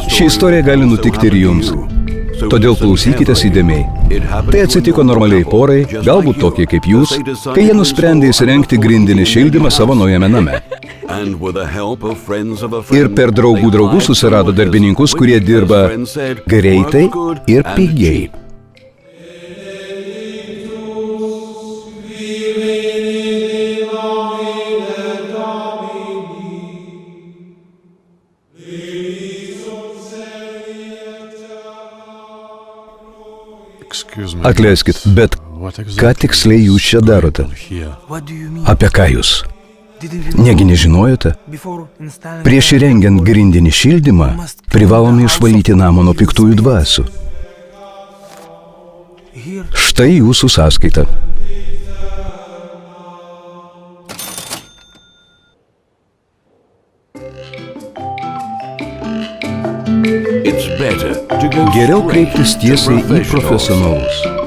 Ši istorija gali nutikti ir jums. Todėl klausykitės įdėmiai. Tai atsitiko normaliai porai, galbūt tokie kaip jūs, kai jie nusprendė įsirengti grindinį šildymą savo naujame name. Ir per draugų draugus susirado darbininkus, kurie dirba greitai ir pigiai. Atleiskit, bet ką tiksliai jūs čia darote? Apie ką jūs? Negi nežinojote? Prieš įrengiant grindinį šildymą privalome išvalyti namą nuo piktųjų dvasių. Štai jūsų sąskaita. Geriau kreiptis tiesiai į profesionalus.